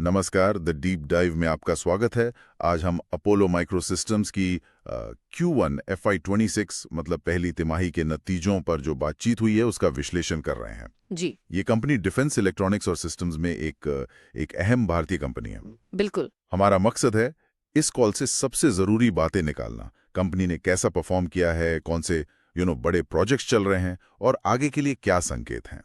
नमस्कार, the deep dive में आपका स्वागत है। आज हम अपोलो माइक्रो सिस्टम्स की Q1 FY26 मतलब पहली तिमाही के नतीजों पर जो बातचीत हुई है उसका विश्लेषण कर रहे हैं। जी ये कंपनी डिफेंस इलेक्ट्रॉनिक्स और सिस्टम्स में एक अहम भारतीय कंपनी है। बिल्कुल। हमारा मकसद है इस कॉल से सबसे जरूरी बातें निकालना। कंपनी ने कैसा परफॉर्म किया है, कौन से बड़े प्रोजेक्ट्स चल रहे हैं और आगे के लिए क्या संकेत हैं।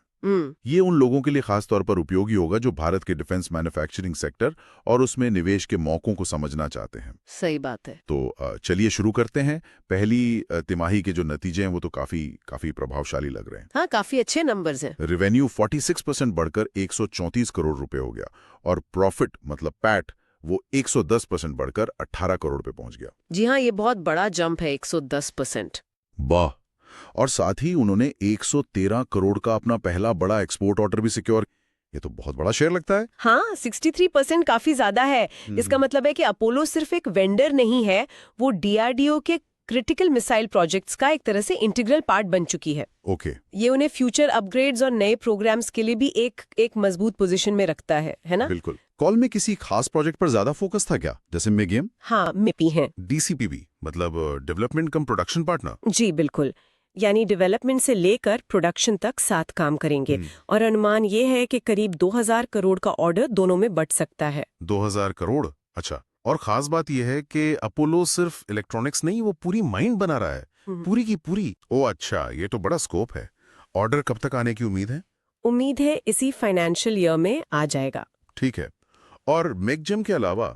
ये उन लोगों के लिए खास तौर पर उपयोगी होगा जो भारत के डिफेंस मैन्युफैक्चरिंग सेक्टर और उसमें निवेश के मौकों को समझना चाहते हैं। सही बात है। तो चलिए शुरू करते हैं। पहली तिमाही के जो नतीजे हैं वो तो काफी प्रभावशाली लग रहे हैं। हाँ, काफी अच्छे नंबर्स हैं। रेवेन्यू 46% बढ़कर 134 करोड़ रुपए हो गया और प्रॉफिट मतलब पैट वो 110% बढ़कर 18 करोड़ पे पहुंच गया। जी हाँ, ये बहुत बड़ा जंप है, 110%। वाह। और साथ ही उन्होंने 113 करोड़ का अपना पहला बड़ा एक्सपोर्ट ऑर्डर भी सिक्योर। ये तो बहुत बड़ा शेयर लगता है। हाँ, 63% काफी ज्यादा है। इसका मतलब है कि अपोलो सिर्फ एक वेंडर नहीं है, वो DRDO के क्रिटिकल मिसाइल प्रोजेक्ट्स का एक तरह से इंटीग्रल पार्ट बन चुकी है। ओके। ये उन्हें फ्यूचर अपग्रेड्स और नए प्रोग्राम्स के लिए भी एक मजबूत पोजीशन में रखता है ना? बिल्कुल। कॉल में किसी खास प्रोजेक्ट पर ज्यादा फोकस था क्या, जैसे मेगेम? हाँ, मिपी हैं। DCPP मतलब डेवलपमेंट कम प्रोडक्शन पार्टनर। जी बिल्कुल, यानी डेवलपमेंट से लेकर प्रोडक्शन तक साथ काम करेंगे। और अनुमान ये है कि करीब 2000 करोड़ का ऑर्डर दोनों में बढ़ सकता है। 2000 करोड़? अच्छा। और खास बात यह है कि अपोलो सिर्फ इलेक्ट्रॉनिक्स नहीं, वो पूरी माइंड बना रहा है, पूरी की पूरी। ओ अच्छा, ये तो बड़ा स्कोप है। ऑर्डर कब तक आने की उम्मीद है? उम्मीद है इसी फाइनेंशियल ईयर में आ जाएगा। ठीक है। और मेगजेम के अलावा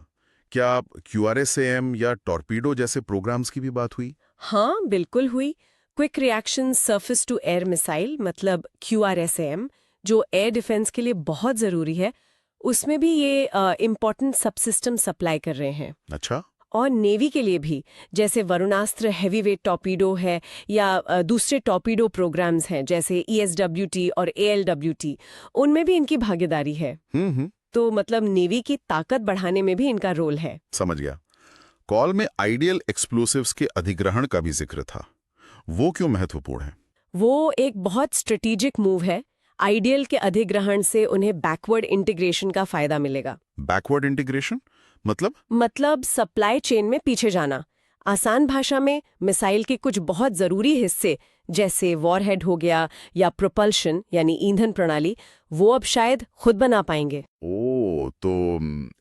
क्या QRSAM या टॉर्पीडो जैसे प्रोग्राम्स की भी बात हुई? हाँ, बिल्कुल हुई। Quick reaction surface to air missile मतलब QRSAM, जो एयर डिफेंस के लिए बहुत जरूरी है, उसमें भी ये इम्पोर्टेंट सबसिस्टम सप्लाई कर रहे हैं। अच्छा। और नेवी के लिए भी, जैसे वरुणास्त्र हैवीवेट टॉर्पीडो है या दूसरे टॉर्पीडो प्रोग्राम्स हैं जैसे ESWT और ALWT, उनमें भी इनकी भागीदारी है। तो मतलब नेवी की ताकत बढ़ाने में भी इनका रोल है। समझ गया। कॉल में आइडियल एक्सप्लोसिव्स के अधिग्रहण का भी जिक्र था, वो क्यों महत्वपूर्ण है? वो एक बहुत स्ट्रेटेजिक मूव है। आइडियल के अधिग्रहण से उन्हें बैकवर्ड इंटीग्रेशन का फायदा मिलेगा। बैकवर्ड इंटीग्रेशन मतलब सप्लाई चेन में पीछे जाना। आसान भाषा में मिसाइल के कुछ बहुत जरूरी हिस्से जैसे वॉरहेड हो गया या प्रोपल्शन यानी ईंधन प्रणाली, वो अब शायद खुद बना पाएंगे। ओ, तो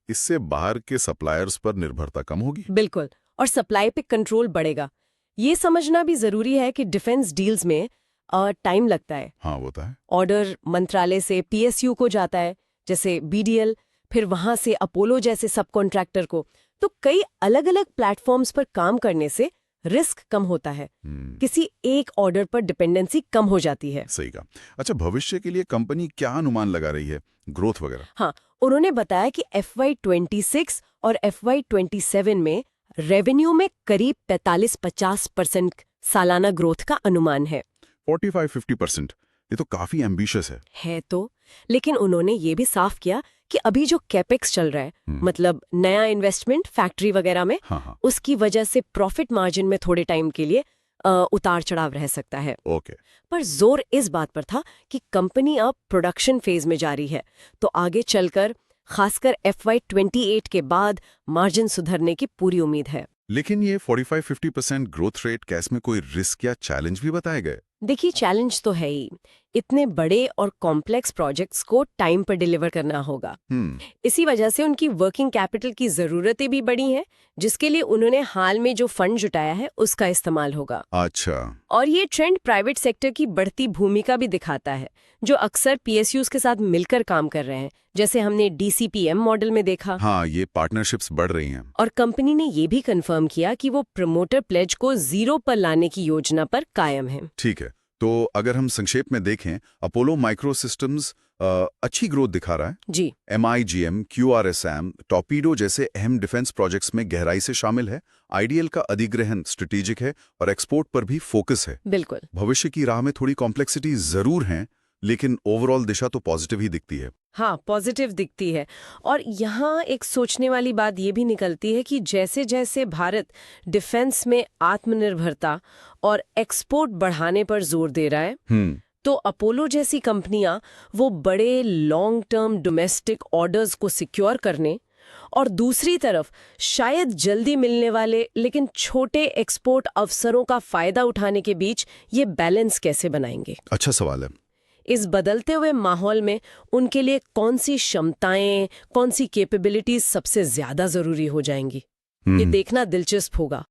इससे बाहर के सप्लायर्स पर निर्भरता कम होगी। बिल्कुल, और सप्लाई पे कंट्रोल बढ़ेगा। ये समझना भी जरूरी है कि डिफेंस डील्स में टाइम लगता है। हाँ, वो तो है। ऑर्डर मंत्रालय से PSU को जाता है, जैसे BDL, फिर वहां से अपोलो जैसे सब कॉन्ट्रैक्टर को। तो कई अलग अलग प्लेटफॉर्म्स पर काम करने से रिस्क कम होता है। किसी एक ऑर्डर पर डिपेंडेंसी कम हो जाती है। सही कहा। अच्छा, भविष्य के लिए कंपनी क्या अनुमान लगा रही है, ग्रोथ वगैरह? हाँ, उन्होंने बताया कि FY26 और FY27 में रेवेन्यू में करीब 45-50% सालाना ग्रोथ का अनुमान है। 45-50%, ये तो काफी एम्बिशियस है तो लेकिन उन्होंने ये भी साफ किया कि अभी जो कैपेक्स चल रहा है, मतलब नया इन्वेस्टमेंट फैक्ट्री वगैरह में, हाँ। उसकी वजह से प्रॉफिट मार्जिन में थोड़े टाइम के लिए उतार चढ़ाव रह सकता है। ओके। पर जोर इस बात पर था कि कंपनी अब प्रोडक्शन फेज में जा रही है, तो आगे चलकर खासकर FY28 के बाद मार्जिन सुधरने की पूरी उम्मीद है। लेकिन ये 45-50% ग्रोथ रेट कैस में कोई रिस्क या चैलेंज भी बताए गए? देखिए, चैलेंज तो है ही। इतने बड़े और कॉम्प्लेक्स प्रोजेक्ट्स को टाइम पर डिलीवर करना होगा। इसी वजह से उनकी वर्किंग कैपिटल की जरूरतें भी बढ़ी हैं, जिसके लिए उन्होंने हाल में जो फंड जुटाया है उसका इस्तेमाल होगा। अच्छा। और ये ट्रेंड प्राइवेट सेक्टर की बढ़ती भूमिका भी दिखाता है, जो अक्सर PSUs के साथ मिलकर काम कर रहे हैं, जैसे हमने DCPM मॉडल में देखा। हाँ, ये पार्टनरशिप्स बढ़ रही हैं। और कंपनी ने ये भी कंफर्म किया कि वो प्रमोटर प्लेज को 0 पर लाने की योजना पर कायम है। ठीक है, तो अगर हम संक्षेप में देखें, अपोलो माइक्रो सिस्टम्स अच्छी ग्रोथ दिखा रहा है जी। MIGM, QRSAM, टॉर्पीडो जैसे अहम डिफेंस प्रोजेक्ट्स में गहराई से शामिल है। आइडियल का अधिग्रहण स्ट्रेटेजिक है और एक्सपोर्ट पर भी फोकस है। बिल्कुल। भविष्य की राह में थोड़ी कॉम्प्लेक्सिटी जरूर है, लेकिन ओवरऑल दिशा तो पॉजिटिव ही दिखती है। हाँ, पॉजिटिव दिखती है। और यहाँ एक सोचने वाली बात ये भी निकलती है कि जैसे जैसे भारत डिफेंस में आत्मनिर्भरता और एक्सपोर्ट बढ़ाने पर जोर दे रहा है, तो अपोलो जैसी कंपनियां वो बड़े लॉन्ग टर्म डोमेस्टिक ऑर्डर्स को सिक्योर करने और दूसरी तरफ शायद जल्दी मिलने वाले लेकिन छोटे एक्सपोर्ट अवसरों का फायदा उठाने के बीच ये बैलेंस कैसे बनाएंगे? अच्छा सवाल है। इस बदलते हुए माहौल में उनके लिए कौन सी क्षमताएं, कौन सी कैपेबिलिटीज सबसे ज्यादा जरूरी हो जाएंगी? ये देखना दिलचस्प होगा।